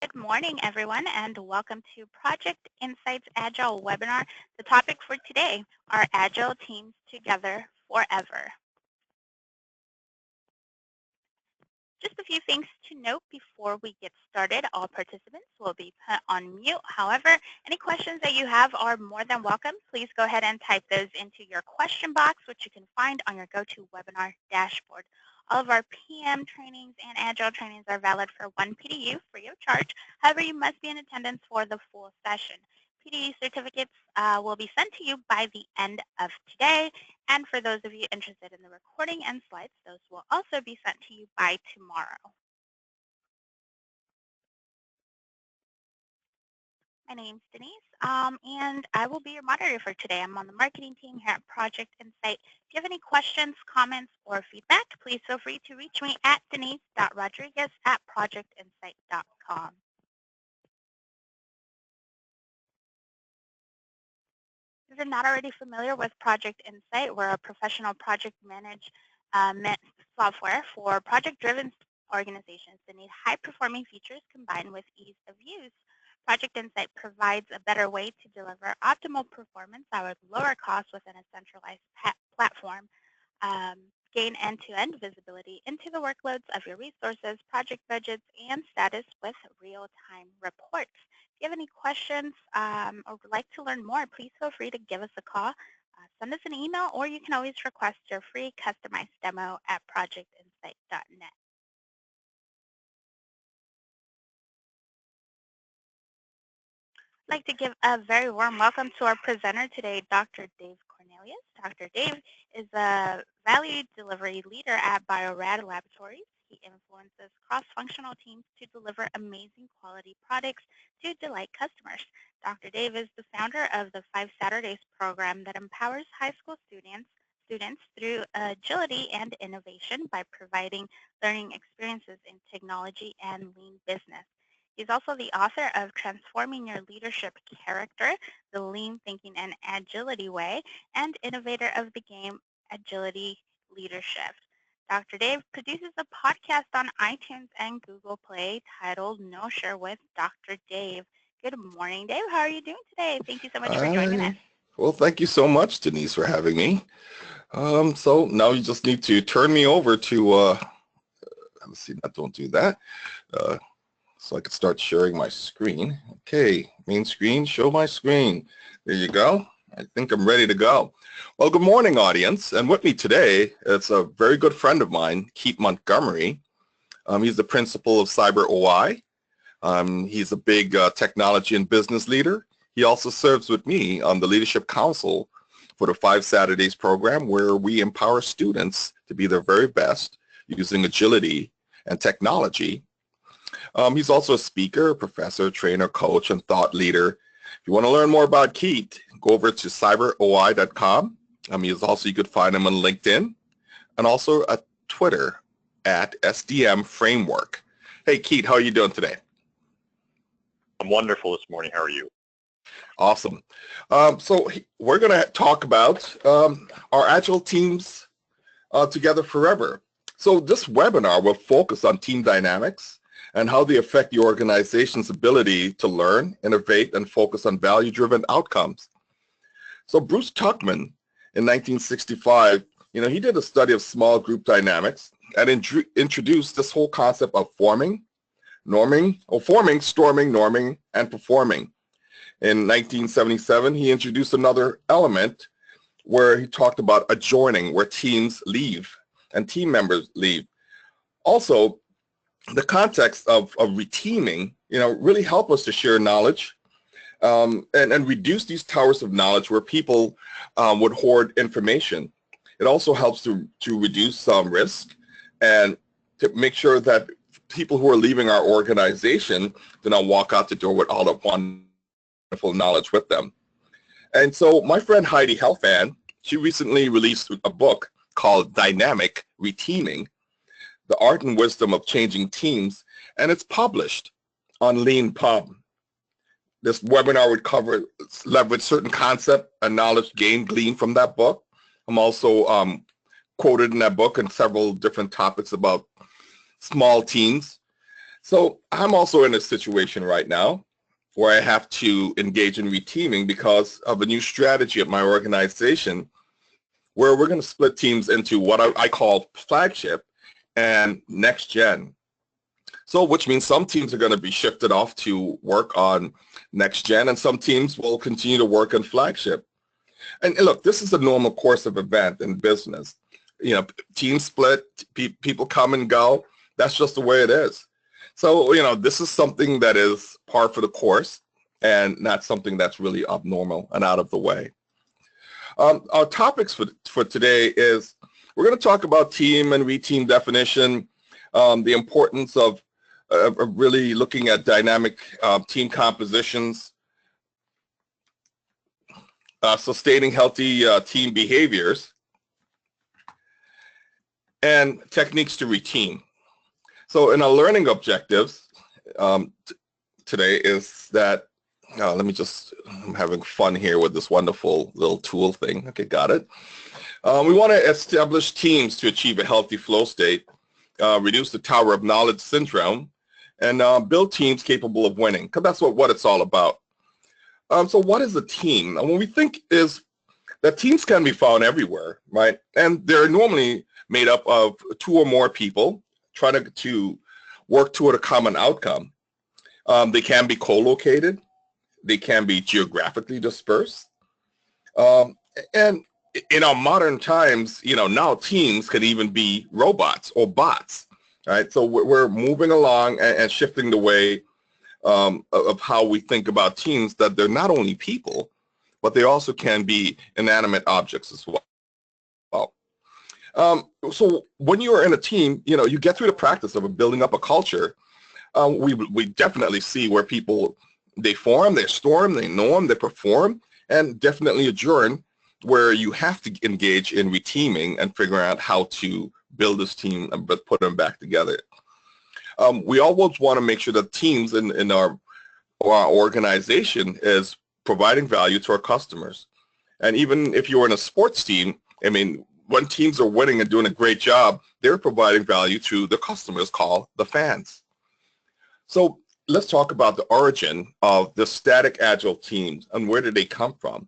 Good morning, everyone, and welcome to Project Insights Agile webinar. The topic for today are Agile teams together forever. Just a few things to note before we get started. All participants will be put on mute. However, any questions that you have are more than welcome. Please go ahead and type those into your question box, which you can find on your GoToWebinar dashboard. All of our PM trainings and Agile trainings are valid for one PDU free of charge. However, you must be in attendance for the full session. PDU certificates will be sent to you by the end of today. And for those of you interested in the recording and slides, those will also be sent to you by tomorrow. My name's Denise, and I will be your moderator for today. I'm on the marketing team here at Project Insight. If you have any questions, comments, or feedback, please feel free to reach me at denise.rodriguez@projectinsight.com. If you're not already familiar with Project Insight, we're a professional project management software for project-driven organizations that need high-performing features combined with ease of use. Project Insight provides a better way to deliver optimal performance that would lower costs within a centralized platform, gain end-to-end visibility into the workloads of your resources, project budgets, and status with real-time reports. If you have any questions or would like to learn more, please feel free to give us a call, send us an email, or you can always request your free customized demo at projectinsight.net. I'd like to give a very warm welcome to our presenter today, Dr. Dave Cornelius. Dr. Dave is a value delivery leader at Biorad Laboratories. He influences cross-functional teams to deliver amazing quality products to delight customers. Dr. Dave is the founder of the 5 Saturdays program that empowers high school students through agility and innovation by providing learning experiences in technology and lean business. He's also the author of Transforming Your Leadership Character, The Lean Thinking and Agility Way, and innovator of the game Agility Leadership. Dr. Dave produces a podcast on iTunes and Google Play titled No Share with Dr. Dave. Good morning, Dave. How are you doing today? Thank you so much for joining us. Well, thank you so much, Denise, for having me. So now you just need to turn me over to, let's see, don't do that. So I can start sharing my screen. Okay, main screen, show my screen. There you go. I think I'm ready to go. Well, good morning, audience. And with me today, it's a very good friend of mine, Keith Montgomery. He's the principal of Cyber OI. He's a big technology and business leader. He also serves with me on the Leadership Council for the 5 Saturdays program, where we empower students to be their very best using agility and technology. He's also a speaker, professor, trainer, coach, and thought leader. If you want to learn more about Keith, go over to cyberoi.com. You could find him on LinkedIn and also at Twitter at SDM Framework. Hey, Keith, how are you doing today? I'm wonderful this morning. How are you? Awesome. So we're going to talk about our Agile teams together forever. So this webinar will focus on team dynamics and how they affect the organization's ability to learn, innovate, and focus on value-driven outcomes. So Bruce Tuckman, in 1965, he did a study of small group dynamics and introduced this whole concept of forming, storming, norming, and performing. In 1977, he introduced another element where he talked about adjourning, where teams leave and team members leave. Also, the context of reteaming, really help us to share knowledge and reduce these towers of knowledge where people would hoard information. It also helps to reduce some risk and to make sure that people who are leaving our organization do not walk out the door with all of wonderful knowledge with them. And so my friend Heidi Helfand, she recently released a book called Dynamic Reteaming, The Art and Wisdom of Changing Teams, and it's published on LeanPub. This webinar would leverage certain concept and knowledge gleaned from that book. I'm also quoted in that book in several different topics about small teams. So I'm also in a situation right now where I have to engage in reteaming because of a new strategy at my organization where we're going to split teams into what I call flagship and next gen. So which means some teams are going to be shifted off to work on next gen and some teams will continue to work on flagship. And look, this is a normal course of event in business. You know, teams split, people come and go. That's just the way it is. So, you know, this is something that is par for the course and not something that's really abnormal and out of the way. Our topics for today is we're going to talk about team and reteam definition, the importance of really looking at dynamic team compositions, sustaining healthy team behaviors, and techniques to reteam. So in our learning objectives today is that, I'm having fun here with this wonderful little tool thing. Okay, got it. We want to establish teams to achieve a healthy flow state, reduce the Tower of Knowledge syndrome, and build teams capable of winning, because that's what it's all about. So what is a team? And what we think is that teams can be found everywhere, right? And they're normally made up of two or more people trying to work toward a common outcome. They can be co-located. They can be geographically dispersed. And in our modern times, you know, now teams can even be robots or bots, right? So we're moving along and shifting the way of how we think about teams, that they're not only people, but they also can be inanimate objects as well. So when you are in a team, you know, you get through the practice of building up a culture. We definitely see where people, they form, they storm, they norm, they perform, and definitely adjourn, where you have to engage in reteaming and figuring out how to build this team and put them back together. We always want to make sure that teams in our organization is providing value to our customers. And even if you're in a sports team, I mean, when teams are winning and doing a great job, they're providing value to the customers, called the fans. So let's talk about the origin of the static agile teams and where did they come from.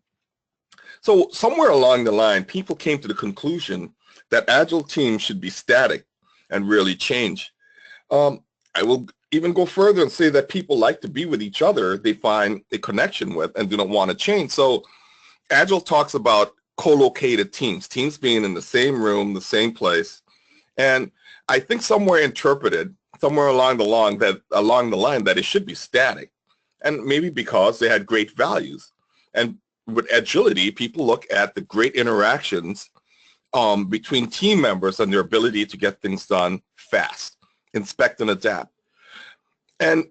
So somewhere along the line, people came to the conclusion that agile teams should be static and really change. I will even go further and say that people like to be with each other they find a connection with and do not want to change. So Agile talks about co-located teams, teams being in the same room, the same place. And I think somewhere along the line that it should be static. And maybe because they had great values. And with agility, people look at the great interactions between team members and their ability to get things done fast, inspect and adapt. And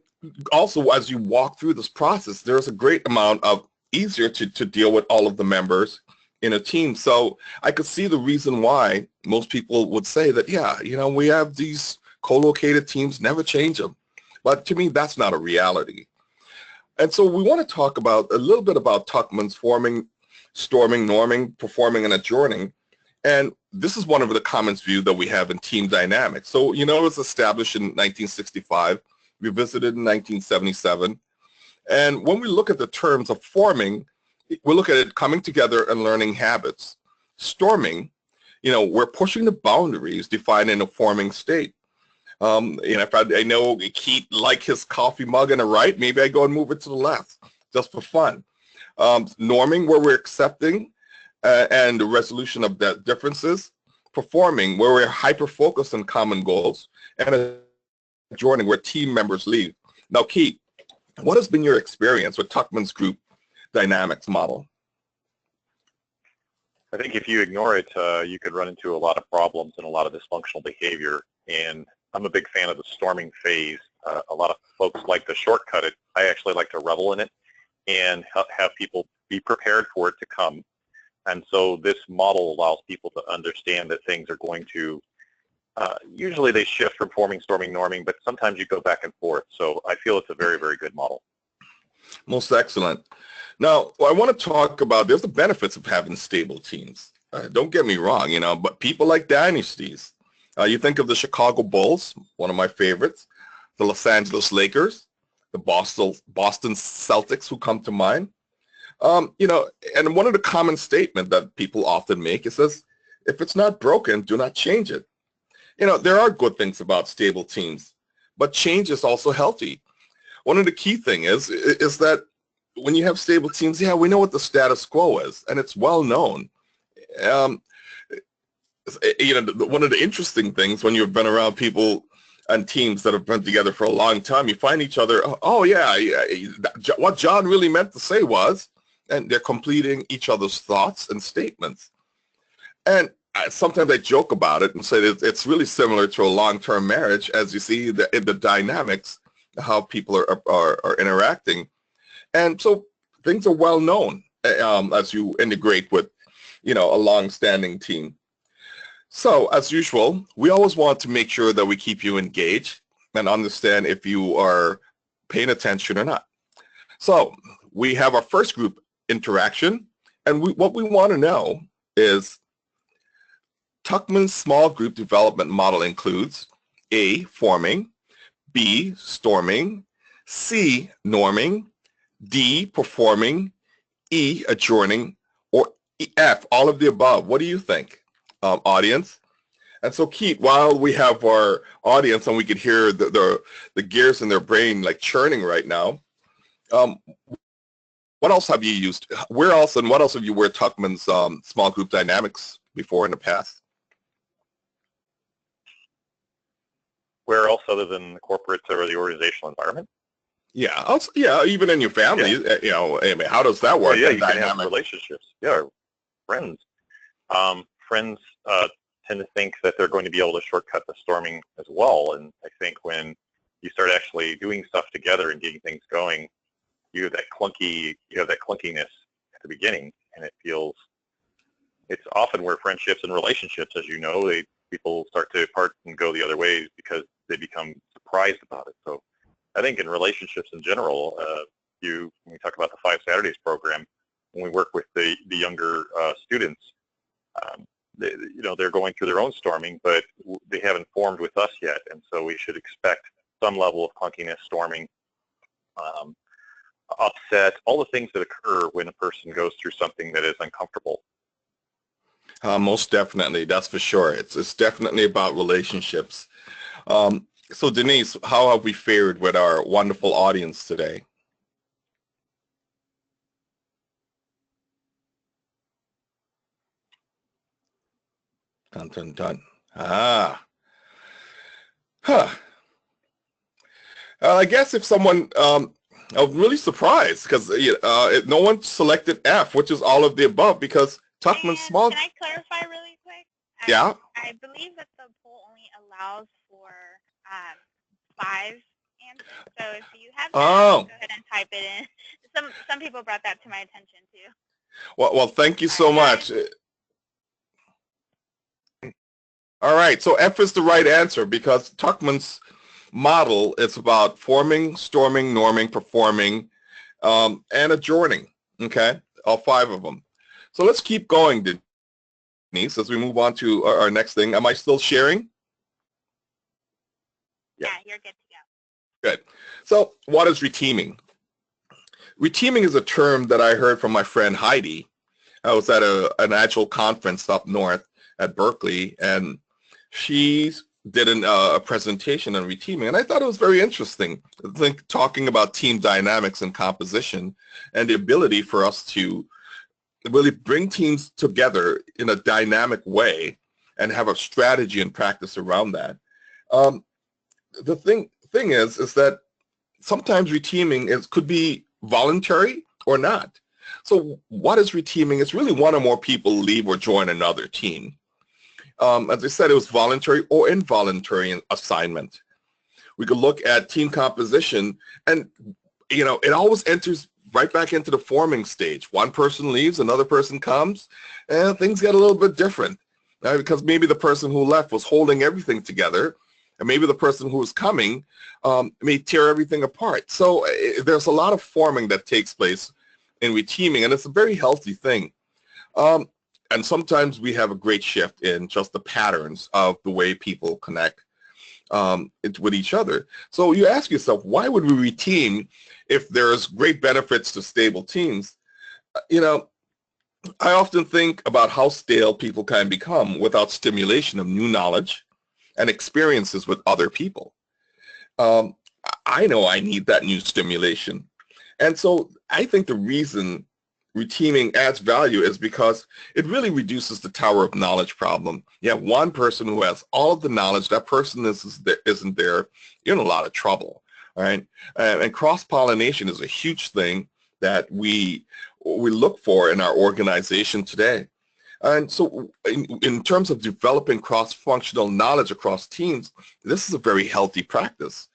also, as you walk through this process, there's a great amount of easier to deal with all of the members in a team. So I could see the reason why most people would say that, yeah, you know, we have these co-located teams, never change them. But to me, that's not a reality. And so we want to talk about a little bit about Tuckmans: forming, storming, norming, performing, and adjourning. And this is one of the common views that we have in team dynamics. So, you know, it was established in 1965, revisited in 1977. And when we look at the terms of forming, we look at it coming together and learning habits. Storming, you know, we're pushing the boundaries defined in a forming state. You know, if I know Keith like his coffee mug on the right, maybe I go and move it to the left just for fun. Norming, where we're accepting and the resolution of the differences. Performing, where we're hyper-focused on common goals. And adjourning, where team members lead. Now, Keith, what has been your experience with Tuckman's group dynamics model? I think if you ignore it, you could run into a lot of problems and a lot of dysfunctional behavior. And I'm a big fan of the storming phase. A lot of folks like to shortcut it. I actually like to revel in it and have people be prepared for it to come. And so this model allows people to understand that things are going to, usually they shift from forming, storming, norming, but sometimes you go back and forth. So I feel it's a very, very good model. Most excellent. Now, I want to talk about, there's the benefits of having stable teams. Don't get me wrong, you know, but people like dynasties. You think of the Chicago Bulls, one of my favorites. the Los Angeles Lakers, the Boston Celtics who come to mind. And one of the common statements that people often make is this: if it's not broken, do not change it. There are good things about stable teams, but change is also healthy. One of the key things is that when you have stable teams, yeah, we know what the status quo is, and it's well known. One of the interesting things when you've been around people and teams that have been together for a long time, you find each other, oh yeah, what John really meant to say was, and they're completing each other's thoughts and statements. And sometimes I joke about it and say that it's really similar to a long-term marriage, as you see in the dynamics, how people are interacting. And so things are well known as you integrate with, a long-standing team. So as usual, we always want to make sure that we keep you engaged and understand if you are paying attention or not. So we have our first group interaction, and what we want to know is Tuckman's small group development model includes A, forming, B, storming, C, norming, D, performing, E, adjourning, or F, all of the above. What do you think, audience? And so, Keith, while we have our audience and we could hear the gears in their brain like churning right now, what else have you used? Where else and what else have you worked Tuckman's small group dynamics before in the past? Where else other than the corporate or the organizational environment? Yeah, also, yeah, even in your family, I mean, how does that work? Well, yeah, you can have relationships. Yeah, friends. Friends tend to think that they're going to be able to shortcut the storming as well. And I think when you start actually doing stuff together and getting things going, you have that clunkiness at the beginning, and it's often where friendships and relationships, as you know, people start to part and go the other ways because they become surprised about it. So I think in relationships in general, when we talk about the 5 Saturdays program, when we work with the younger students, they're going through their own storming, but they haven't formed with us yet, and so we should expect some level of clunkiness, storming, upset, all the things that occur when a person goes through something that is uncomfortable. Most definitely, that's for sure. It's definitely about relationships. So Denise, how have we fared with our wonderful audience today? Dun, dun, dun. I guess if someone, I was really surprised because no one selected F, which is all of the above, because Tuckman's small. Can I clarify really quick? Yeah. I believe that the poll only allows for 5 answers. So if you have that, go ahead and type it in. Some people brought that to my attention too. Well, thank you so much. All right, so F is the right answer because Tuckman's model is about forming, storming, norming, performing, and adjourning. Okay, all 5 of them. So let's keep going, Denise, as we move on to our next thing. Am I still sharing? Yeah, you're good to go. Good. So what is reteaming? Reteaming is a term that I heard from my friend Heidi. I was at an Agile conference up north at Berkeley, and she did a presentation on reteaming, and I thought it was very interesting. I think talking about team dynamics and composition and the ability for us to really bring teams together in a dynamic way and have a strategy and practice around that. The thing is that sometimes reteaming could be voluntary or not. So what is reteaming? It's really one or more people leave or join another team. As I said, it was voluntary or involuntary assignment. We could look at team composition, and it always enters right back into the forming stage. One person leaves, another person comes, and things get a little bit different. Because maybe the person who left was holding everything together, and maybe the person who was coming may tear everything apart. So there's a lot of forming that takes place in reteaming, and it's a very healthy thing. And sometimes we have a great shift in just the patterns of the way people connect. with each other. So you ask yourself, why would we reteam if there's great benefits to stable teams? You know, I often think about how stale people can become without stimulation of new knowledge and experiences with other people. Um, I know I need that new stimulation. And so I think the reason reteaming adds value is because it really reduces the tower of knowledge problem. You have one person who has all of the knowledge, that person isn't there, you're in a lot of trouble, all right? And cross-pollination is a huge thing that we look for in our organization today. And so in terms of developing cross-functional knowledge across teams, this is a very healthy practice.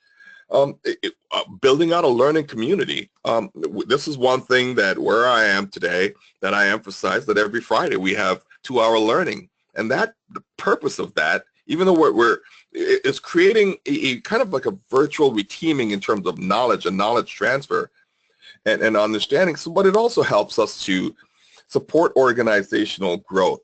Building out a learning community. This is one thing that where I am today that I emphasize, that every Friday we have 2-hour learning. And that the purpose of that, even though it's creating a kind of like a virtual reteaming in terms of knowledge and knowledge transfer and understanding. So, but it also helps us to support organizational growth.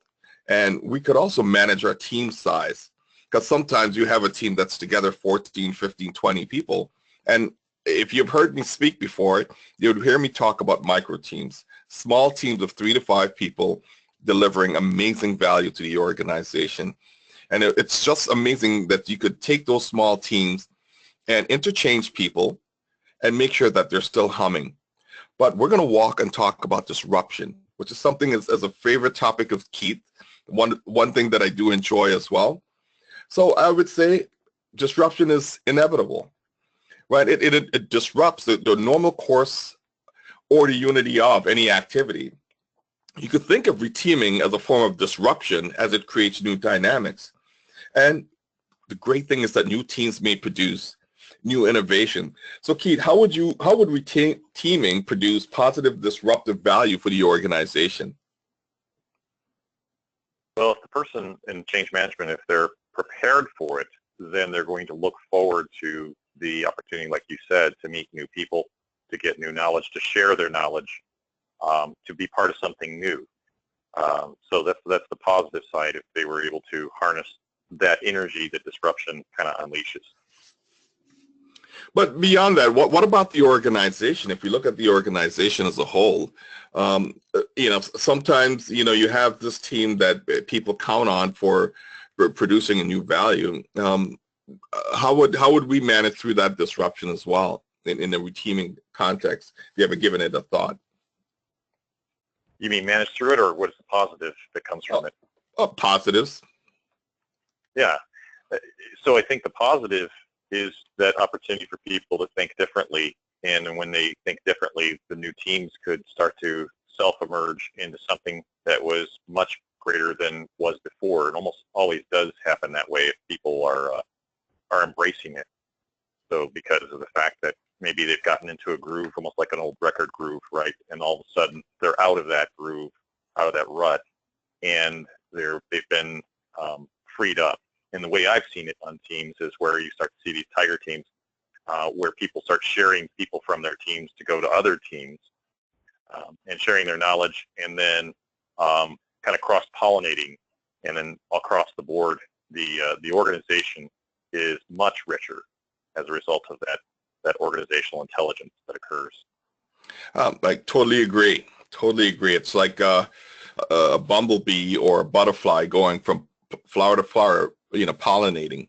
And we could also manage our team size, because sometimes you have a team that's together 14, 15, 20 people. And if you've heard me speak before, you would hear me talk about micro teams, small teams of 3 to 5 people delivering amazing value to the organization. And it's just amazing that you could take those small teams and interchange people and make sure that they're still humming. But we're going to walk and talk about disruption, which is something as a favorite topic of Keith, one thing that I do enjoy as well. So I would say disruption is inevitable, right? It disrupts the normal course or the unity of any activity. You could think of reteaming as a form of disruption as it creates new dynamics. And the great thing is that new teams may produce new innovation. So Keith, how would reteaming produce positive disruptive value for the organization? Well, if the person in change management, if they're prepared for it, then they're going to look forward to the opportunity, like you said, to meet new people, to get new knowledge, to share their knowledge, to be part of something new. So that's the positive side, if they were able to harness that energy that disruption kind of unleashes. But beyond that, what about the organization? If you look at the organization as a whole, sometimes, you have this team that people count on for producing a new value. How would we manage through that disruption as well in the reteaming context? If you haven't given it a thought. You mean manage through it, or what is the positive that comes from it? Positives. Yeah. So I think the positive is that opportunity for people to think differently, and when they think differently, the new teams could start to self-emerge into something that was much greater than was before. It almost always does happen that way if people are embracing it. So because of the fact that maybe they've gotten into a groove, almost like an old record groove, right? And all of a sudden they're out of that groove, out of that rut, and they've been freed up. And the way I've seen it on teams is where you start to see these tiger teams, where people start sharing people from their teams to go to other teams, and sharing their knowledge, and then kind of cross-pollinating, and then across the board, the organization is much richer as a result of that organizational intelligence that occurs. I totally agree. Totally agree. It's like a bumblebee or a butterfly going from flower to flower, pollinating,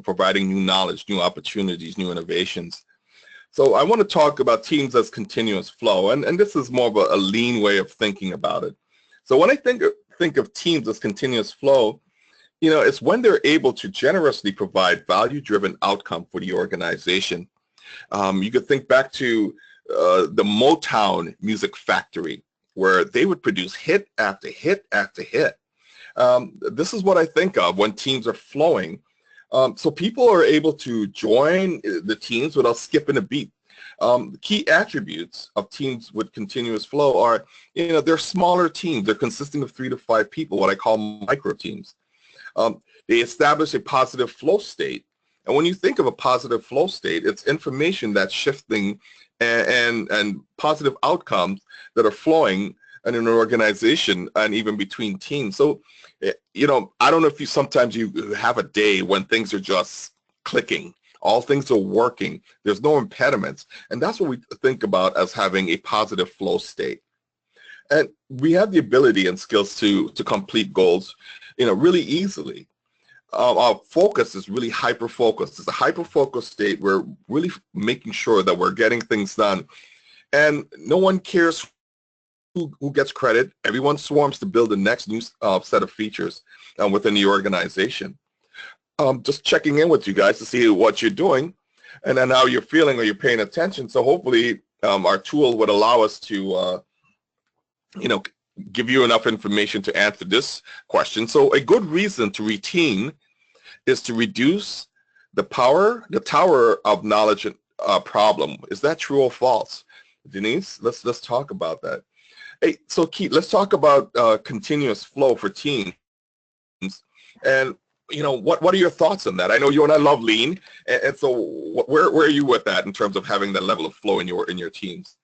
providing new knowledge, new opportunities, new innovations. So I want to talk about teams as continuous flow, and this is more of a lean way of thinking about it. So when I think of teams as continuous flow, it's when they're able to generously provide value-driven outcome for the organization. You could think back to the Motown music factory, where they would produce hit after hit after hit. This is what I think of when teams are flowing. So people are able to join the teams without skipping a beat. The key attributes of teams with continuous flow are, they're smaller teams. They're consisting of 3 to 5 people, what I call micro teams. They establish a positive flow state. And when you think of a positive flow state, it's information that's shifting and positive outcomes that are flowing in an organization and even between teams. So, I don't know if sometimes you have a day when things are just clicking. All things are working. There's no impediments. And that's what we think about as having a positive flow state. And we have the ability and skills to complete goals, really easily. Our focus is really hyper-focused. It's a hyper-focused state. We're really making sure that we're getting things done. And no one cares who gets credit. Everyone swarms to build the next new set of features within the organization. Just checking in with you guys to see what you're doing and then how you're feeling or you're paying attention. So hopefully our tool would allow us to, give you enough information to answer this question. So a good reason to reteam is to reduce the tower of knowledge problem. Is that true or false? Denise, let's talk about that. Hey, so Keith, let's talk about continuous flow for teams. And what are your thoughts on that? I know you and I love lean, and so where are you with that in terms of having that level of flow in your teams?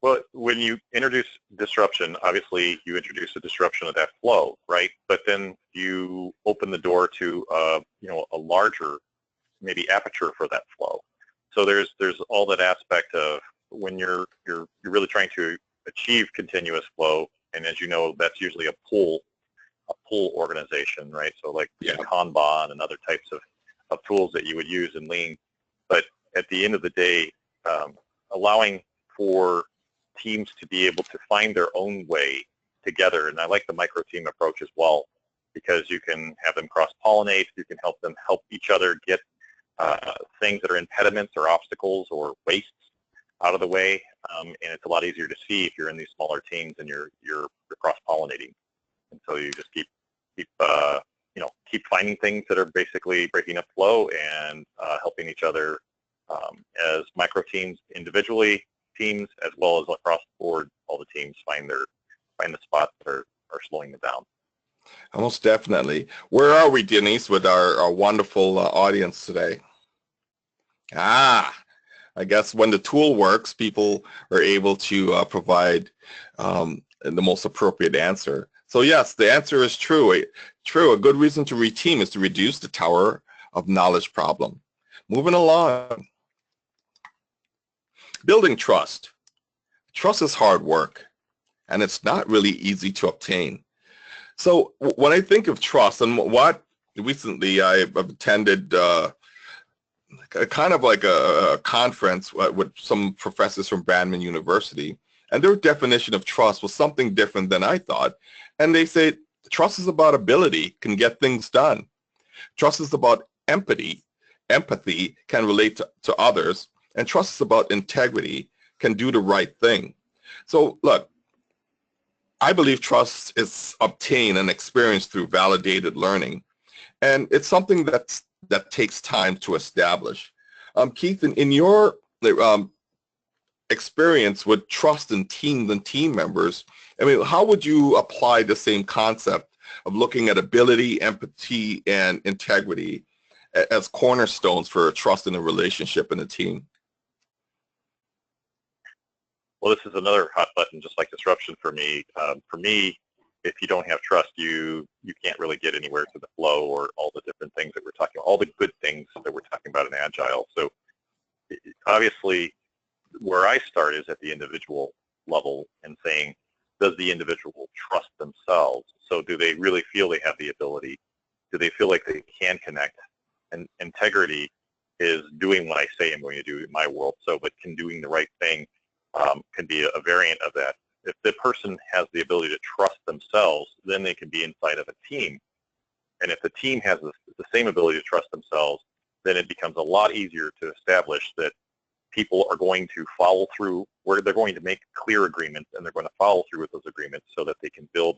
Well, when you introduce disruption, obviously you introduce a disruption of that flow, right? But then you open the door to a larger maybe aperture for that flow. So there's all that aspect of when you're really trying to achieve continuous flow, and as you know, that's usually a pull organization, right? So like Kanban and other types of tools that you would use in lean. But at the end of the day, allowing for teams to be able to find their own way together, and I like the micro team approach as well, because you can have them cross-pollinate, you can help them help each other get things that are impediments or obstacles or wastes out of the way, and it's a lot easier to see if you're in these smaller teams and you're cross-pollinating. And so you just keep finding things that are basically breaking up flow and helping each other as micro teams individually, teams as well as across the board. All the teams find the spots that are slowing them down. Most definitely. Where are we, Denise, with our wonderful audience today? I guess when the tool works, people are able to provide the most appropriate answer. So yes, the answer is true. True. A good reason to reteam is to reduce the tower of knowledge problem. Moving along. Building trust. Trust is hard work, and it's not really easy to obtain. So when I think of trust, and what recently I've attended kind of like a conference with some professors from Brandman University, and their definition of trust was something different than I thought. And they say trust is about ability, can get things done. Trust is about empathy can relate to others, and trust is about integrity, can do the right thing. So look, I believe trust is obtained and experienced through validated learning, and it's something that takes time to establish. Keith, in your experience with trust in teams and team members, I mean, how would you apply the same concept of looking at ability, empathy, and integrity as cornerstones for trust in a relationship in a team? Well, this is another hot button, just like disruption for me. For me, if you don't have trust, you can't really get anywhere to the flow or all the different things that we're talking about, all the good things that we're talking about in Agile. So obviously, where I start is at the individual level and saying, does the individual trust themselves? So do they really feel they have the ability? Do they feel like they can connect? And integrity is doing what I say I'm going to do in my world. So, but can doing the right thing can be a variant of that. If the person has the ability to trust themselves, then they can be inside of a team. And if the team has the same ability to trust themselves, then it becomes a lot easier to establish that people are going to follow through, where they're going to make clear agreements, and they're going to follow through with those agreements so that they can build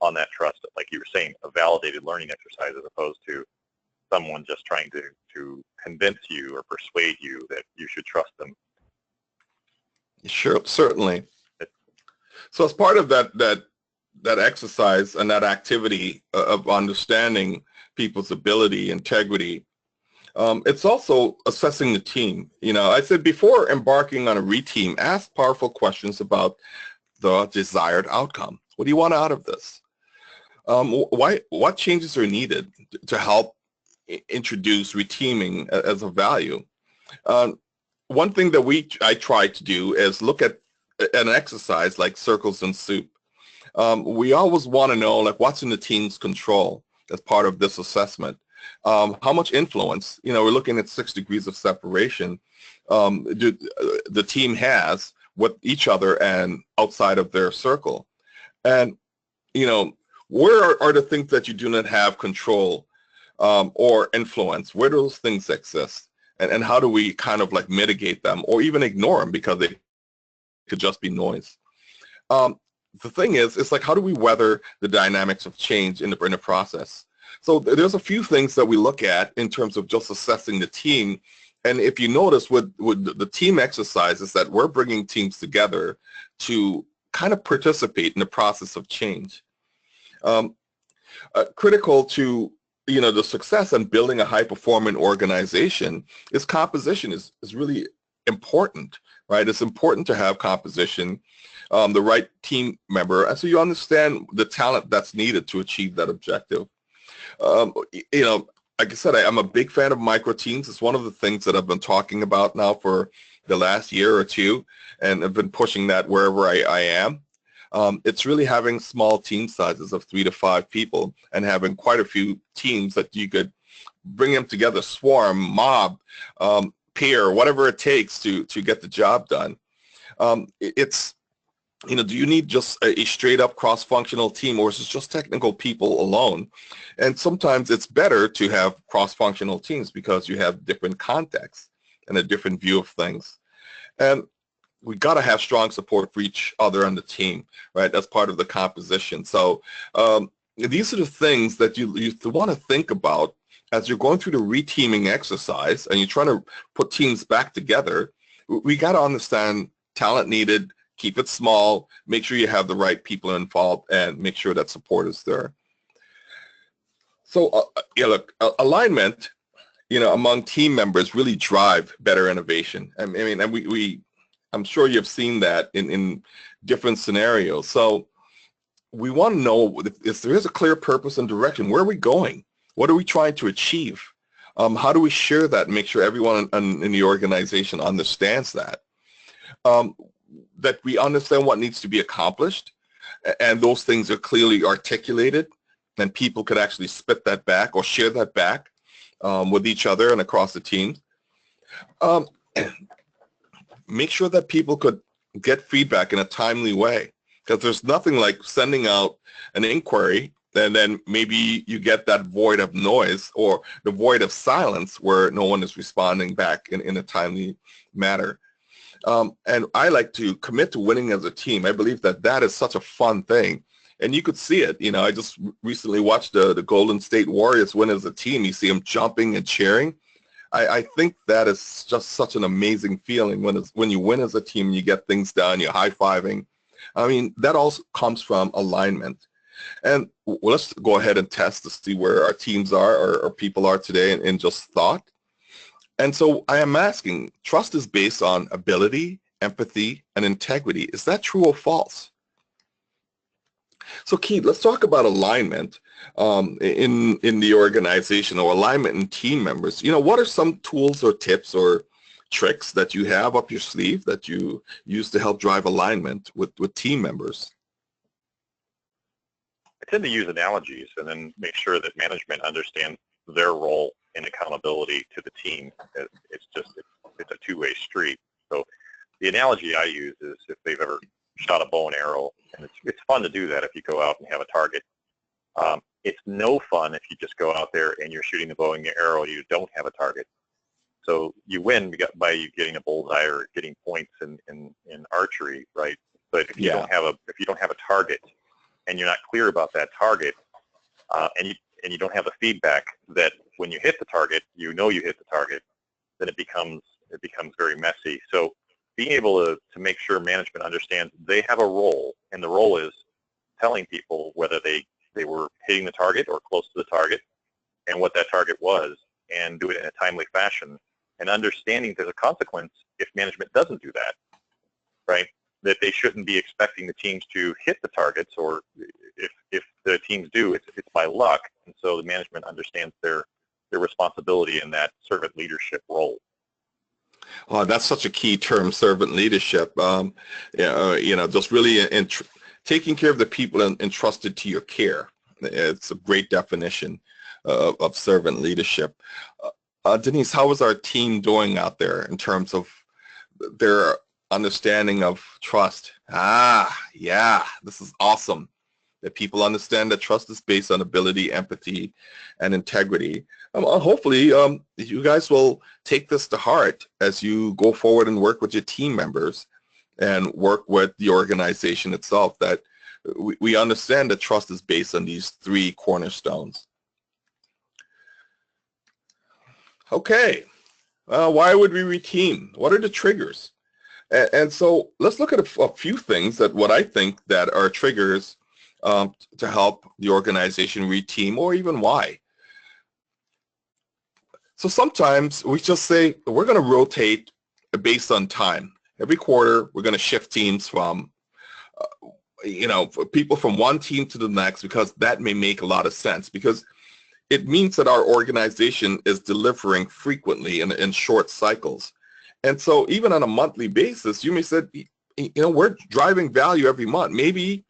on that trust, like you were saying, a validated learning exercise, as opposed to someone just trying to convince you or persuade you that you should trust them. Sure, certainly. So as part of that exercise and that activity of understanding people's ability, integrity, it's also assessing the team. You know, I said before embarking on a reteam, ask powerful questions about the desired outcome. What do you want out of this? What changes are needed to help introduce reteaming as a value. One thing that I try to do is look at an exercise like circles and soup. We always want to know, like, what's in the team's control as part of this assessment. How much influence, we're looking at 6 degrees of separation, the team has with each other and outside of their circle. And, where are the things that you do not have control or influence? Where do those things exist? And how do we kind of like mitigate them or even ignore them because they could just be noise? The thing is, it's like, how do we weather the dynamics of change in the process? So there's a few things that we look at in terms of just assessing the team. And if you notice with the team exercises that we're bringing teams together to kind of participate in the process of change. Critical to the success and building a high-performing organization is composition is really important, right? It's important to have composition, the right team member, and so you understand the talent that's needed to achieve that objective. Like I said, I'm a big fan of micro teams. It's one of the things that I've been talking about now for the last year or two, and I've been pushing that wherever I am. It's really having small team sizes of 3 to 5 people and having quite a few teams that you could bring them together, swarm, mob, peer, whatever it takes to get the job done. Do you need just a straight up cross-functional team, or is it just technical people alone? And sometimes it's better to have cross-functional teams because you have different contexts and a different view of things. And we got to have strong support for each other on the team, right? That's part of the composition. So these are the things that you want to think about as you're going through the reteaming exercise and you're trying to put teams back together. We got to understand talent needed, keep it small, make sure you have the right people involved, and make sure that support is there. So, look, alignment, among team members really drive better innovation. I mean, and I'm sure you've seen that in different scenarios. So we want to know if there is a clear purpose and direction. Where are we going? What are we trying to achieve? How do we share that and make sure everyone in the organization understands that? That we understand what needs to be accomplished, and those things are clearly articulated, and people could actually spit that back or share that back with each other and across the team. Make sure that people could get feedback in a timely way, because there's nothing like sending out an inquiry and then maybe you get that void of noise or the void of silence where no one is responding back in a timely manner. And I like to commit to winning as a team. I believe that is such a fun thing. And you could see it. I just recently watched the Golden State Warriors win as a team. You see them jumping and cheering. I think that is just such an amazing feeling when you win as a team, you get things done, you're high-fiving. I mean, that also comes from alignment. And let's go ahead and test to see where our teams are or people are today in just thought. And so I am asking, trust is based on ability, empathy, and integrity. Is that true or false? So Keith, let's talk about alignment in the organization, or alignment in team members. What are some tools or tips or tricks that you have up your sleeve that you use to help drive alignment with team members? I tend to use analogies and then make sure that management understands their role in accountability to the team. It's a two-way street. So the analogy I use is if they've ever shot a bow and arrow, and it's fun to do that if you go out and have a target. It's no fun if you just go out there and you're shooting the bow and arrow, you don't have a target. So you win by you getting a bullseye or getting points in archery, right? But if you don't have a target and you're not clear about that target, and you don't have the feedback that when you hit the target, you hit the target, then it becomes very messy. So being able to make sure management understands they have a role, and the role is telling people whether they were hitting the target or close to the target and what that target was, and do it in a timely fashion, and understanding there's a consequence if management doesn't do that, right? That they shouldn't be expecting the teams to hit the targets, or if the teams do, it's by luck. And so the management understands their their responsibility in that servant leadership role. Oh, that's such a key term, servant leadership. Just really taking care of the people entrusted to your care. It's a great definition of servant leadership. Denise, how is our team doing out there in terms of their understanding of trust? Yeah, this is awesome. That people understand that trust is based on ability, empathy, and integrity. Hopefully, you guys will take this to heart as you go forward and work with your team members and work with the organization itself, that we understand that trust is based on these three cornerstones. Okay, why would we reteam? What are the triggers? And so let's look at a few things that what I think that are triggers to help the organization reteam, or even why. So sometimes we just say we're going to rotate based on time. Every quarter we're going to shift teams from people from one team to the next, because that may make a lot of sense, because it means that our organization is delivering frequently in short cycles. And so even on a monthly basis, you may say, we're driving value every month. Maybe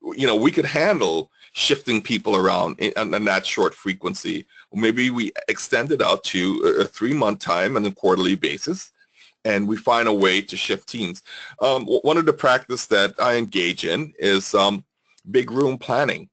we could handle shifting people around in that short frequency. Maybe we extend it out to a 3-month time on a quarterly basis, and we find a way to shift teams. One of the practice that I engage in is big room planning,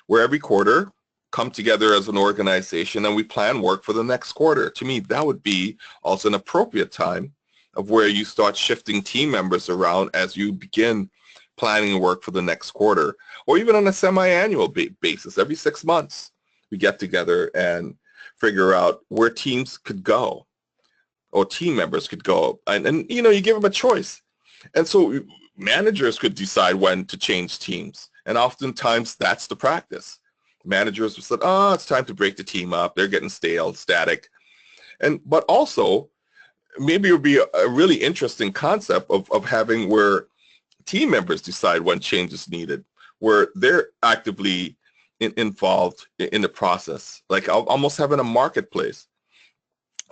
where every quarter come together as an organization and we plan work for the next quarter. To me, that would be also an appropriate time of where you start shifting team members around as you begin planning work for the next quarter, or even on a semi-annual basis. Every 6 months, we get together and figure out where teams could go, or team members could go, and you give them a choice. And so managers could decide when to change teams, and oftentimes that's the practice. Managers will say, it's time to break the team up. They're getting stale, static. But also, maybe it would be a really interesting concept of having where team members decide when change is needed, where they're actively involved in the process, like almost having a marketplace.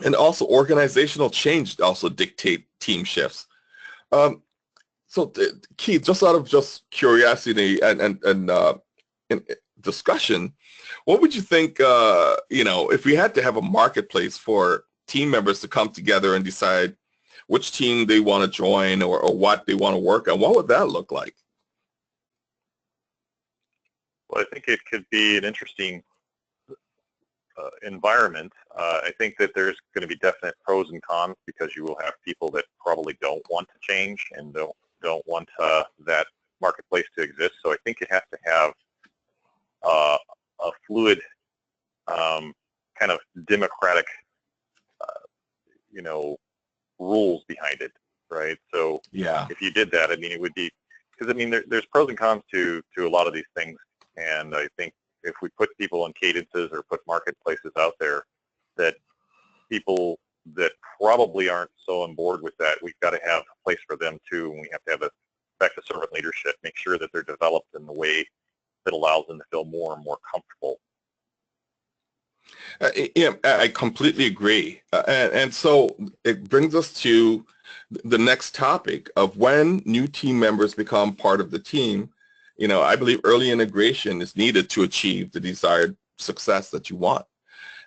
And also organizational change also dictate team shifts. So Keith, just out of just curiosity and discussion, what would you think, if we had to have a marketplace for team members to come together and decide which team they want to join or what they want to work on, what would that look like? Well, I think it could be an interesting environment. I think that there's going to be definite pros and cons, because you will have people that probably don't want to change and don't want that marketplace to exist. So I think it has to have a fluid, kind of democratic, rules behind it, right? So yeah, if you did that, it would be, because there's pros and cons to a lot of these things, and I think if we put people on cadences or put marketplaces out there, that people that probably aren't so on board with that, we've got to have a place for them too, and we have to have back to servant leadership, make sure that they're developed in the way that allows them to feel more and more comfortable. Yeah, I completely agree. And so it brings us to the next topic of when new team members become part of the team. I believe early integration is needed to achieve the desired success that you want.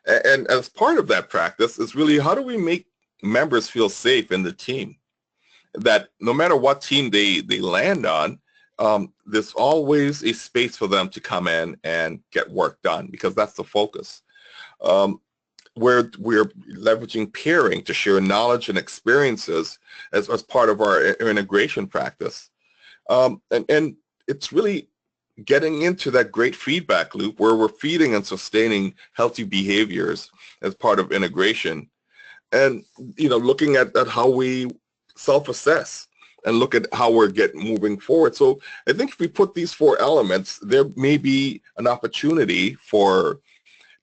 And as part of that practice is really, how do we make members feel safe in the team? That no matter what team they land on, there's always a space for them to come in and get work done, because that's the focus. Where we're leveraging peering to share knowledge and experiences as part of our integration practice. And it's really getting into that great feedback loop where we're feeding and sustaining healthy behaviors as part of integration. And, looking at how we self-assess and look at how we're moving forward. So I think if we put these 4 elements, there may be an opportunity for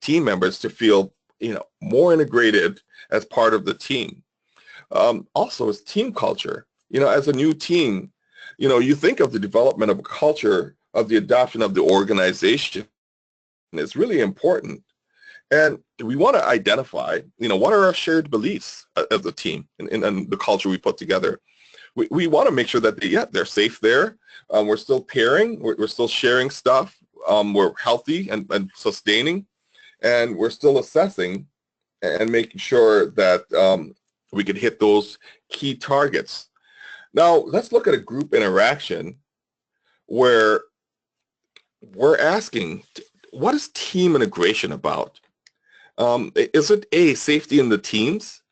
team members to feel, more integrated as part of the team. Also, it's team culture. As a new team, you think of the development of a culture of the adoption of the organization. It's really important. And we want to identify, what are our shared beliefs as a team and the culture we put together. We want to make sure that they're safe there. We're still pairing. We're still sharing stuff. We're healthy and sustaining. And we're still assessing and making sure that we can hit those key targets. Now, let's look at a group interaction where we're asking, what is team integration about? Is it A, safety in the teams?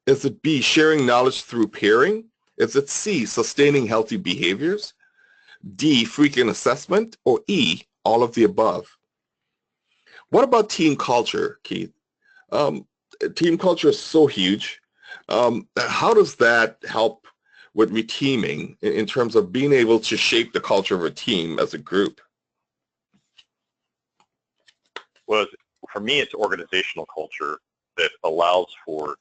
Is it B, sharing knowledge through pairing? Is it C, sustaining healthy behaviors? D, frequent assessment? Or E, all of the above? What about team culture, Keith? Team culture is so huge. How does that help with reteaming in terms of being able to shape the culture of a team as a group? Well, for me, it's organizational culture that allows for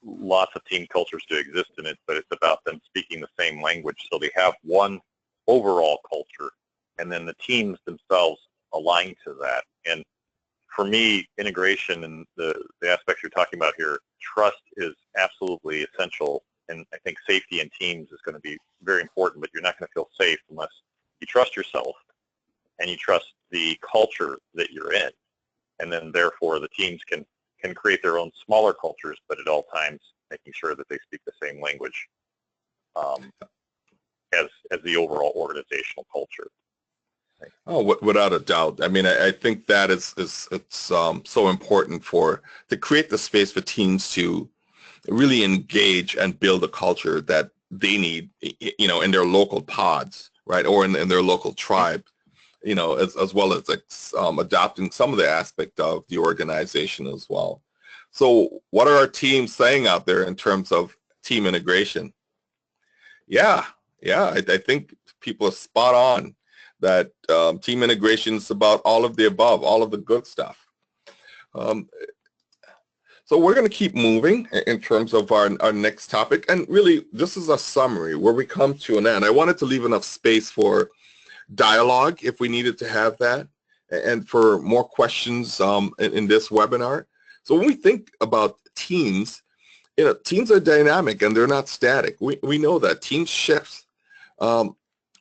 lots of team cultures to exist in it, but it's about them speaking the same language. So they have one overall culture, and then the teams themselves align to that. And for me, integration and the aspects you're talking about here, trust is absolutely essential. And I think safety in teams is going to be very important, but you're not going to feel safe unless you trust yourself and you trust the culture that you're in. And then therefore the teams can create their own smaller cultures, but at all times making sure that they speak the same language as the overall organizational culture. Oh, without a doubt. I mean, I think that it's so important to create the space for teams to really engage and build a culture that they need, in their local pods, right, or in their local tribe, as well as adopting some of the aspect of the organization as well. So what are our teams saying out there in terms of team integration? Yeah, I think people are spot on that team integration is about all of the above, all of the good stuff. So we're going to keep moving in terms of our next topic. And really, this is a summary where we come to an end. I wanted to leave enough space for dialogue if we needed to have that, and for more questions in this webinar. So when we think about teams, teams are dynamic and they're not static. We know that teams shifts.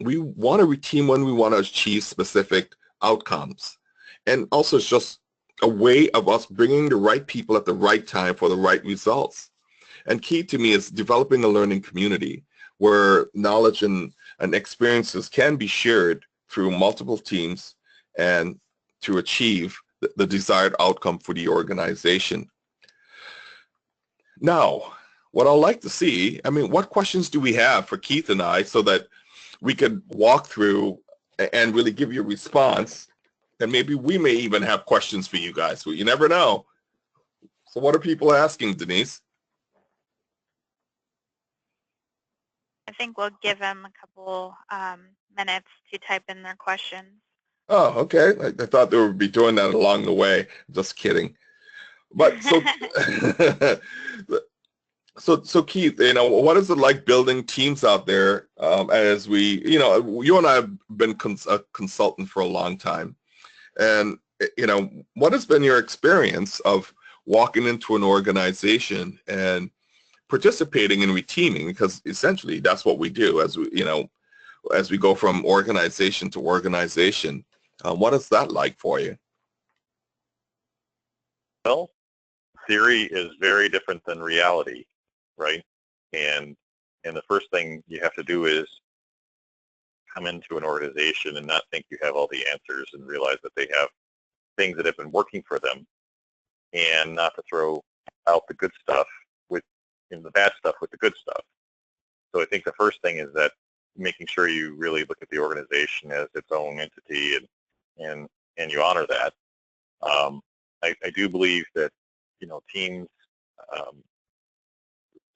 We want to reteam when we want to achieve specific outcomes. And also it's just a way of us bringing the right people at the right time for the right results. And key to me is developing a learning community where knowledge and experiences can be shared through multiple teams and to achieve the desired outcome for the organization. Now, what I'd like to see, what questions do we have for Keith and I so that we could walk through and really give you a response, and maybe we may even have questions for you guys. You never know. So what are people asking, Denise? I think we'll give them a couple minutes to type in their questions. Oh, okay. I thought they would be doing that along the way. Just kidding. But so, so Keith, what is it like building teams out there as we, you and I have been a consultant for a long time. And, what has been your experience of walking into an organization and participating in reteaming? Because essentially that's what we do as we go from organization to organization. What is that like for you? Well, theory is very different than reality, right? And the first thing you have to do is come into an organization and not think you have all the answers, and realize that they have things that have been working for them, and not to throw out the good stuff the bad stuff with the good stuff. So I think the first thing is that making sure you really look at the organization as its own entity, and you honor that. I do believe that teams,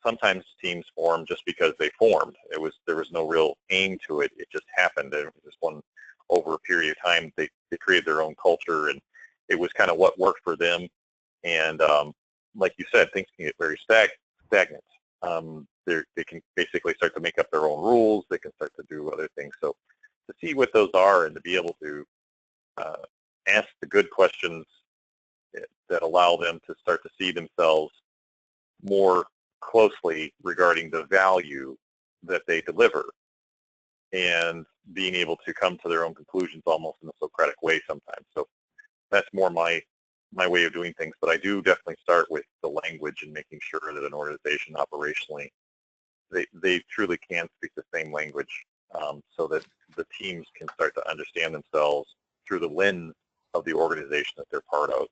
sometimes teams form just because they formed. There was no real aim to it. It just happened. It was just over a period of time they created their own culture, and it was kind of what worked for them. And like you said, things can get very stagnant. They can basically start to make up their own rules. They can start to do other things. So to see what those are and to be able to ask the good questions that allow them to start to see themselves more closely regarding the value that they deliver, and being able to come to their own conclusions almost in a Socratic way sometimes. So that's more my way of doing things. But I do definitely start with the language and making sure that an organization operationally, they truly can speak the same language, so that the teams can start to understand themselves through the lens of the organization that they're part of.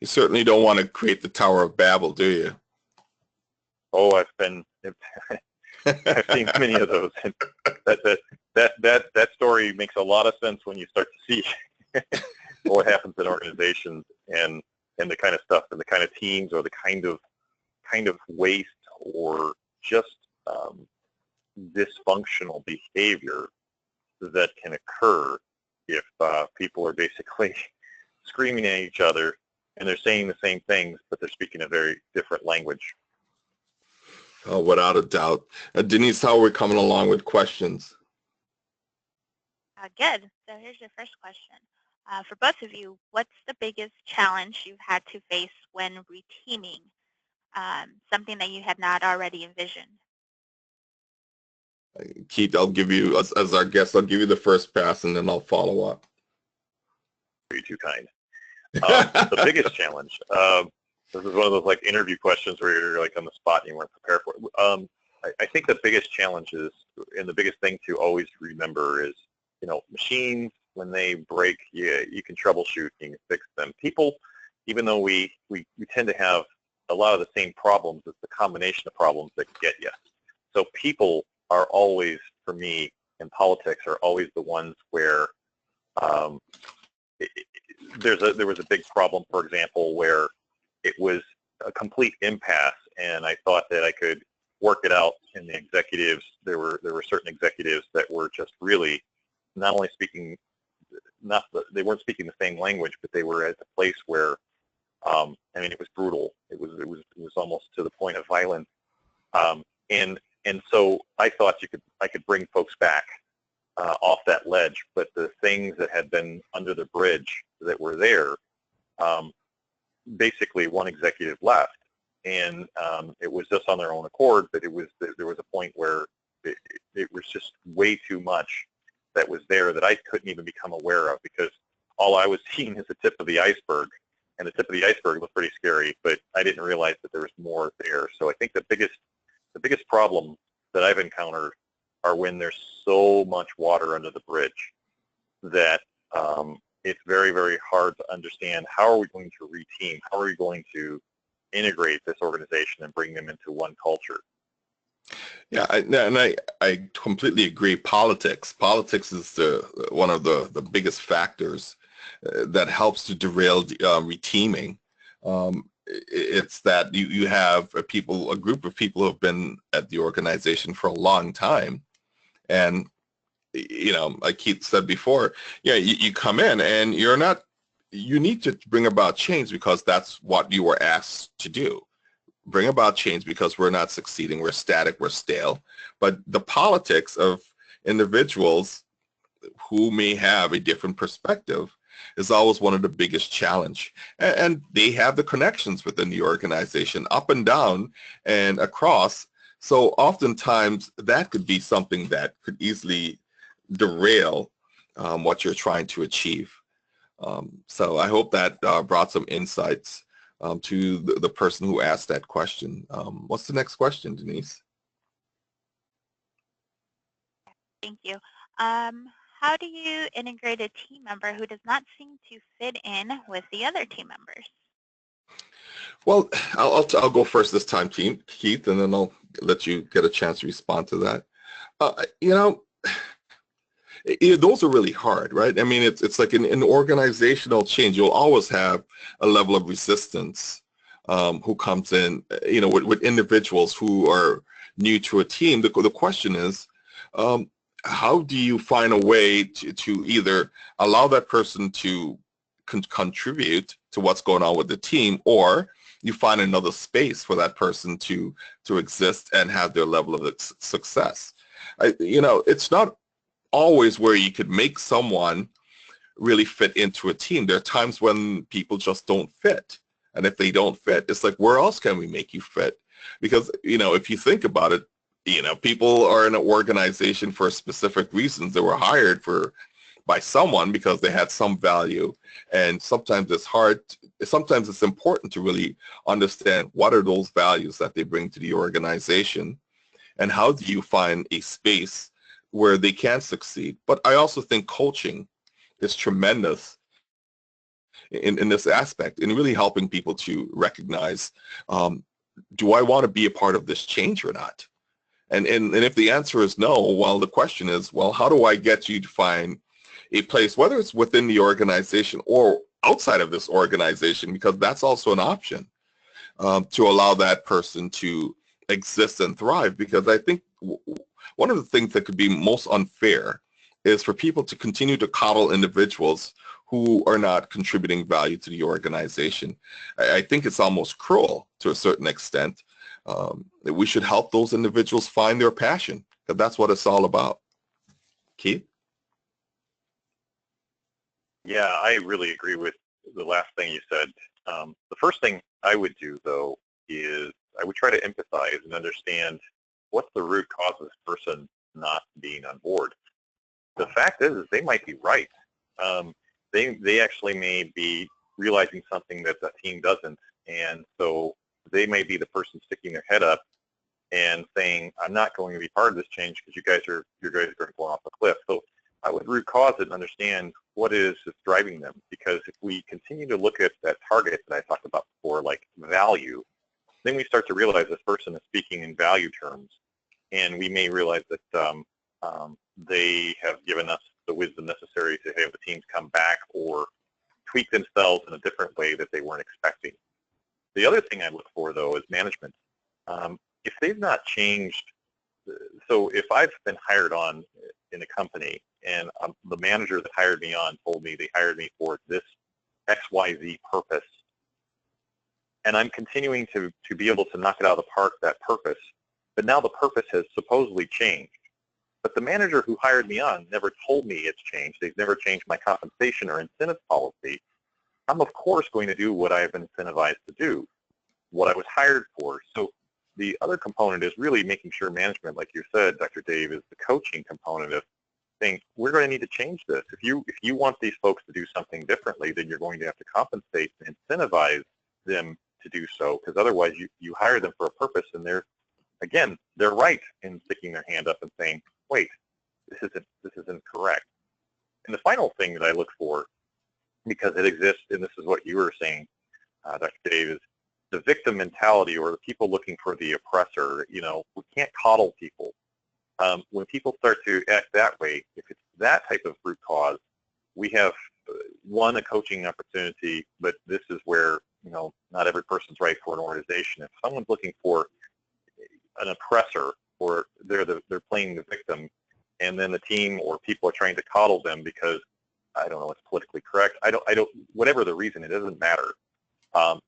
You certainly don't want to create the Tower of Babel, do you? Oh, I've seen many of those. And that story makes a lot of sense when you start to see what happens in organizations, and the kind of stuff and the kind of teams, or the kind of waste, or just dysfunctional behavior that can occur if people are basically screaming at each other, and they're saying the same things, but they're speaking a very different language. Oh, without a doubt. Denise, how are we coming along with questions? Good. So here's your first question. For both of you, what's the biggest challenge you've had to face when reteaming, something that you had not already envisioned? Keith, I'll give you, as our guest, I'll give you the first pass, and then I'll follow up. You're too kind. The biggest challenge, this is one of those like interview questions where you're like on the spot and you weren't prepared for it. I think the biggest challenge is, and the biggest thing to always remember is, machines, when they break, you can troubleshoot, you can fix them. People, even though we tend to have a lot of the same problems, it's the combination of problems that get you. So people are always, for me, in politics, are always the ones where there was a big problem, for example, where it was a complete impasse, and I thought that I could work it out. And the executives, there were certain executives that were just really not only speaking, they weren't speaking the same language, but they were at a place where, it was brutal. It was almost to the point of violence. And so I thought I could bring folks back off that ledge, but the things that had been under the bridge that were there, basically one executive left, and it was just on their own accord, but there was a point where it was just way too much that was there that I couldn't even become aware of, because all I was seeing is the tip of the iceberg, and the tip of the iceberg was pretty scary, but I didn't realize that there was more there. So I think the biggest problem that I've encountered are when there's so much water under the bridge that it's very, very hard to understand, how are we going to reteam? How are we going to integrate this organization and bring them into one culture? Yeah, I completely agree. Politics is one of the biggest factors that helps to derail reteaming. It's that you have a group of people who have been at the organization for a long time, and like Keith said before, you come in and you need to bring about change because that's what you were asked to do. Bring about change because we're not succeeding, we're static, we're stale. But the politics of individuals who may have a different perspective is always one of the biggest challenge. And they have the connections within the organization up and down and across. So oftentimes that could be something that could easily derail what you're trying to achieve. So I hope that brought some insights to the person who asked that question. What's the next question, Denise? Thank you. How do you integrate a team member who does not seem to fit in with the other team members? Well, I'll go first this time, Keith, and then I'll let you get a chance to respond to that. Those are really hard, right? I mean, it's like an organizational change. You'll always have a level of resistance who comes in, with individuals who are new to a team. The question is, how do you find a way to either allow that person to contribute to what's going on with the team, or you find another space for that person to exist and have their level of success? It's not always where you could make someone really fit into a team. There are times when people just don't fit. And if they don't fit, it's like, where else can we make you fit? Because, if you think about it, people are in an organization for specific reasons. They were hired by someone because they had some value. And sometimes sometimes it's important to really understand what are those values that they bring to the organization, and how do you find a space where they can succeed. But I also think coaching is tremendous in this aspect, in really helping people to recognize, do I want to be a part of this change or not? And if the answer is no, well, the question is, well, how do I get you to find a place, whether it's within the organization or outside of this organization, because that's also an option, to allow that person to exist and thrive. Because I think one of the things that could be most unfair is for people to continue to coddle individuals who are not contributing value to the organization. I think it's almost cruel to a certain extent. That we should help those individuals find their passion, because that's what it's all about. Keith? Yeah, I really agree with the last thing you said. The first thing I would do, though, is I would try to empathize and understand what's the root cause of this person not being on board. The fact is they might be right. They actually may be realizing something that the team doesn't, and so they may be the person sticking their head up and saying, I'm not going to be part of this change because you guys are going to go off a cliff. So I would root cause it and understand what it is that's driving them. Because if we continue to look at that target that I talked about before, like value, then we start to realize this person is speaking in value terms. And we may realize that they have given us the wisdom necessary to have the teams come back or tweak themselves in a different way that they weren't expecting. The other thing I look for, though, is management. If they've not changed, so if I've been hired on in a company and the manager that hired me on told me they hired me for this XYZ purpose, and I'm continuing to be able to knock it out of the park, that purpose, but now the purpose has supposedly changed. But the manager who hired me on never told me it's changed. They've never changed my compensation or incentive policy. I'm, of course, going to do what I've been incentivized to do, what I was hired for. So the other component is really making sure management, like you said, Dr. Dave, is the coaching component of saying, we're going to need to change this. If you want these folks to do something differently, then you're going to have to compensate and incentivize them to do so, because otherwise you hire them for a purpose, and they're right in sticking their hand up and saying, wait, this isn't correct. And the final thing that I look for, because it exists, and this is what you were saying, Dr. Dave, is the victim mentality, or the people looking for the oppressor. We can't coddle people. When people start to act that way, if it's that type of root cause, we have, a coaching opportunity, but this is where, not every person's right for an organization. If someone's looking for an oppressor, or they're playing the victim, and then the team or people are trying to coddle them because, I don't know, it's politically correct. I don't, whatever the reason, it doesn't matter.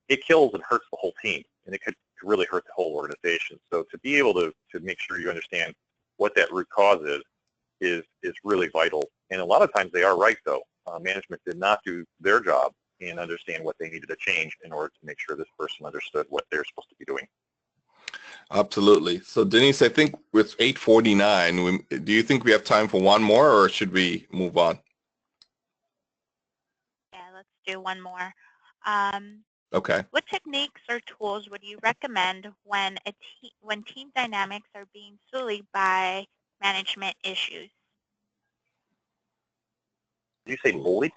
It kills and hurts the whole team, and it could really hurt the whole organization. So to be able to make sure you understand what that root cause is really vital. And a lot of times they are right, though. Management did not do their job and understand what they needed to change in order to make sure this person understood what they're supposed to be doing. Absolutely. So Denise, I think with 8:49, do you think we have time for one more, or should we move on? Yeah, let's do one more. Okay. What techniques or tools would you recommend when team dynamics are being sullied by management issues? Did you say bullied?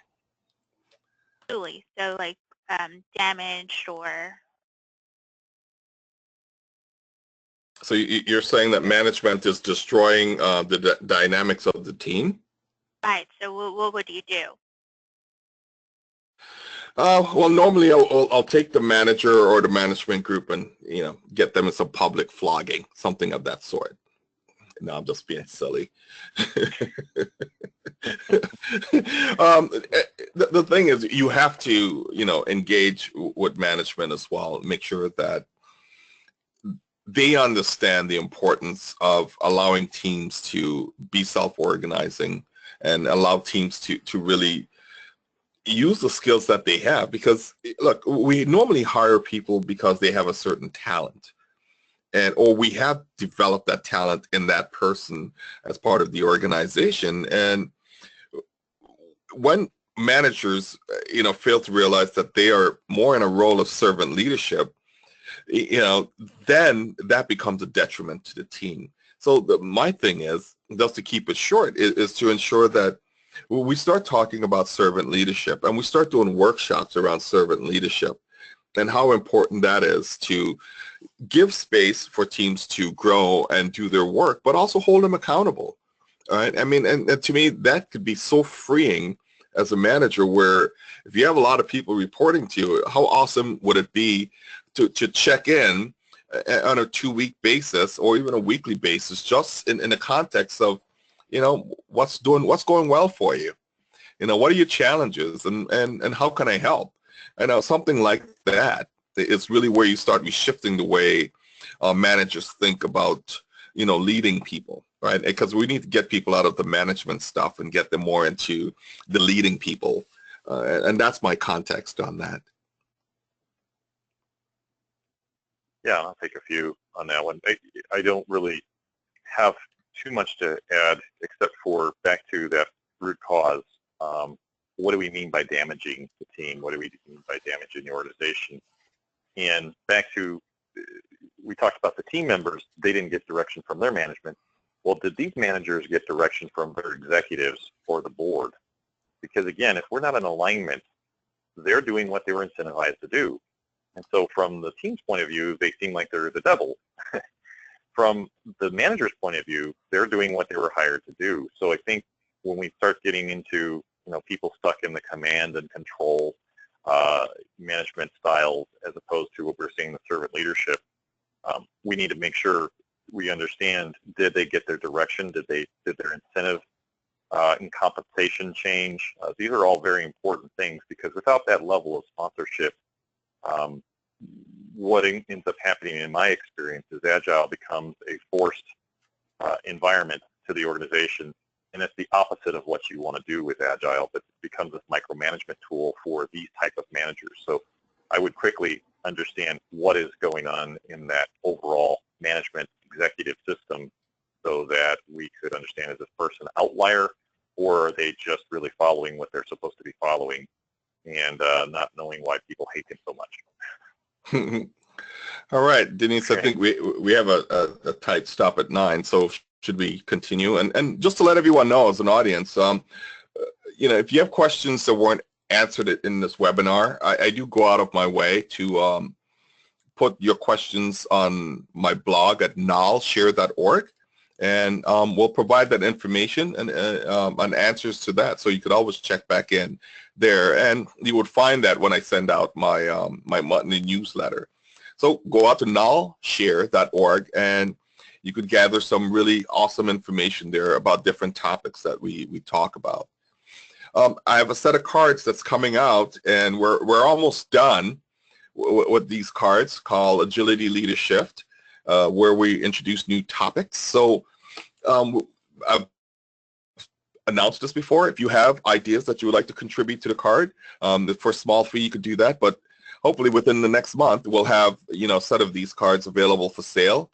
Sullied, so like damaged or... So you're saying that management is destroying the dynamics of the team? Right, so what would you do? Well, normally I'll take the manager or the management group and, get them in some public flogging, something of that sort. No, I'm just being silly. The thing is, you have to, engage with management as well, make sure that they understand the importance of allowing teams to be self-organizing and allow teams to really use the skills that they have, because look, we normally hire people because they have a certain talent, and or we have developed that talent in that person as part of the organization. And when managers fail to realize that they are more in a role of servant leadership, then that becomes a detriment to the team. So my thing is, just to keep it short, is to ensure that we start talking about servant leadership, and we start doing workshops around servant leadership and how important that is to give space for teams to grow and do their work, but also hold them accountable. All right. I mean, and to me, that could be so freeing as a manager, where if you have a lot of people reporting to you, how awesome would it be to check in on a 2-week basis or even a weekly basis, just in the context of, what's going well for you? What are your challenges, and how can I help? Something like that is really where you start shifting the way managers think about, leading people, right? Because we need to get people out of the management stuff and get them more into the leading people. And that's my context on that. Yeah, I'll take a few on that one. I don't really have too much to add, except for back to that root cause. What do we mean by damaging the team? What do we mean by damaging the organization? And back to, we talked about the team members. They didn't get direction from their management. Well, did these managers get direction from their executives or the board? Because again, if we're not in alignment, they're doing what they were incentivized to do. And so from the team's point of view, they seem like they're the devil. From the manager's point of view, they're doing what they were hired to do. So I think when we start getting into people stuck in the command and control management styles, as opposed to what we're seeing in the servant leadership, we need to make sure we understand, did they get their direction? Did their incentive and compensation change? These are all very important things, because without that level of sponsorship, what ends up happening in my experience is Agile becomes a forced environment to the organization, and it's the opposite of what you want to do with Agile, but it becomes this micromanagement tool for these type of managers. So I would quickly understand what is going on in that overall management executive system, so that we could understand, is this person an outlier, or are they just really following what they're supposed to be following, and not knowing why people hate him so much. All right, Denise, I think we have a tight stop at 9, so should we continue? And just to let everyone know, as an audience, if you have questions that weren't answered in this webinar, I do go out of my way to put your questions on my blog at nalshare.org, and we'll provide that information and answers to that. So you could always check back in there, and you would find that when I send out my my monthly newsletter. So go out to nalshare.org, and you could gather some really awesome information there about different topics that we talk about. I have a set of cards that's coming out, and we're almost done with these cards, called Agility Leader Shift, where we introduce new topics. So I've announced this before. If you have ideas that you would like to contribute to the card, for a small fee, you could do that. But hopefully within the next month, we'll have a set of these cards available for sale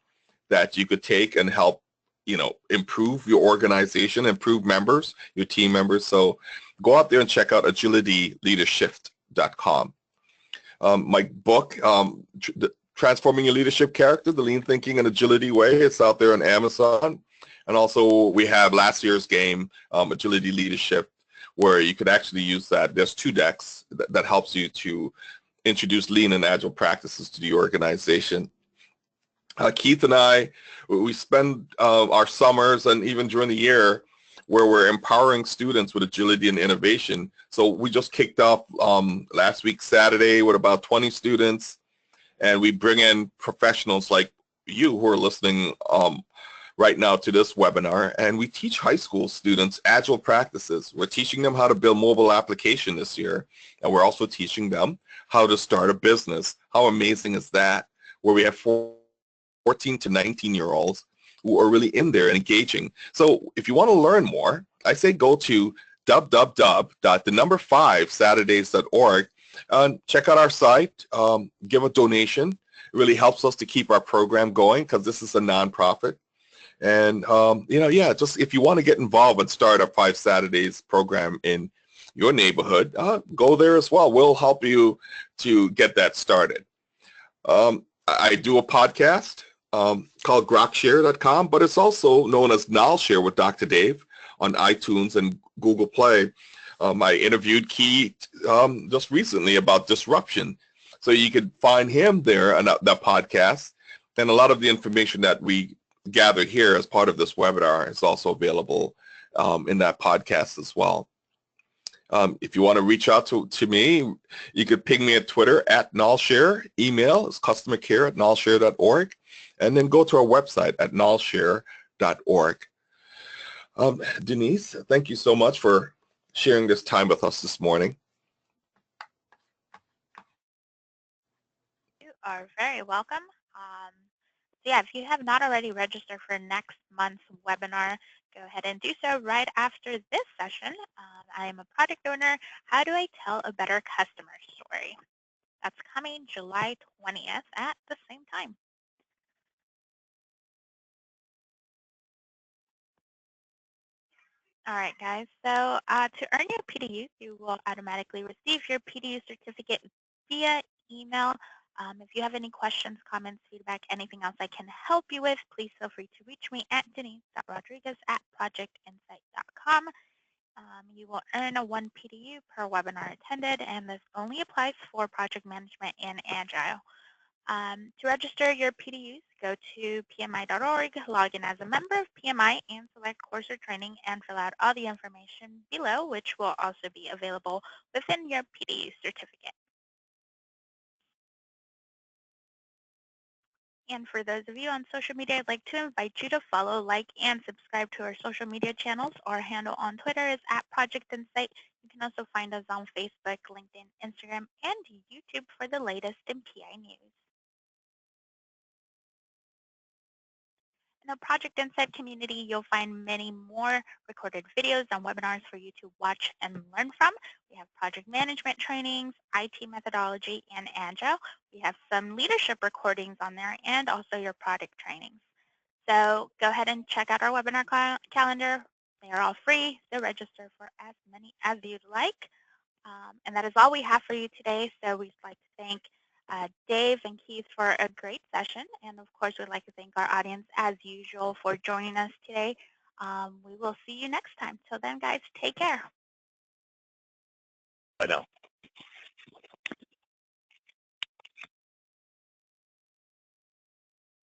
that you could take and help improve your organization, improve members, your team members. So go out there and check out agilityleadership.com. My book, Transforming Your Leadership Character, The Lean Thinking and Agility Way, it's out there on Amazon. And also we have last year's game, Agility Leadership, where you could actually use that. There's 2 decks that helps you to introduce lean and agile practices to the organization. Keith and I, we spend our summers and even during the year where we're empowering students with agility and innovation. So we just kicked off last week Saturday with about 20 students, and we bring in professionals like you who are listening right now to this webinar, and we teach high school students agile practices. We're teaching them how to build mobile application this year, and we're also teaching them how to start a business. How amazing is that? Where we have 14 to 19-year-olds who are really in there and engaging. So if you want to learn more, I say go to www.5saturdays.org. Check out our site, give a donation. It really helps us to keep our program going because this is a nonprofit. And, just if you want to get involved and start a 5 Saturdays program in your neighborhood, go there as well. We'll help you to get that started. I do a podcast called grokshare.com, but it's also known as Knowledge with Dr. Dave on iTunes and Google Play. I interviewed Keith just recently about disruption. So you could find him there on that podcast. And a lot of the information that we gather here as part of this webinar is also available in that podcast as well. If you want to reach out to me, you could ping me at Twitter at nullshare. Email is customercare@nullshare.org. And then go to our website at nullshare.org. Denise, thank you so much for sharing this time with us this morning. You are very welcome. Yeah, if you have not already registered for next month's webinar, go ahead and do so right after this session. I am a product owner. How do I tell a better customer story? That's coming July 20th at the same time. All right, guys. So to earn your PDUs, you will automatically receive your PDU certificate via email. If you have any questions, comments, feedback, anything else I can help you with, please feel free to reach me at denise.rodriguez@projectinsight.com. You will earn a 1 PDU per webinar attended, and this only applies for project management and Agile. To register your PDUs, go to pmi.org, log in as a member of PMI, and select course or training, and fill out all the information below, which will also be available within your PDU certificate. And for those of you on social media, I'd like to invite you to follow, like, and subscribe to our social media channels. Our handle on Twitter is @ProjectInsight. You can also find us on Facebook, LinkedIn, Instagram, and YouTube for the latest in PI news. In the Project Insight community, you'll find many more recorded videos and webinars for you to watch and learn from. We have project management trainings, IT methodology, and Agile. We have some leadership recordings on there and also your product trainings. So go ahead and check out our webinar calendar. They are all free, so register for as many as you'd like. And that is all we have for you today. So we'd like to thank Dave and Keith for a great session. And of course, we'd like to thank our audience as usual for joining us today. We will see you next time. Till then, guys, take care. I know.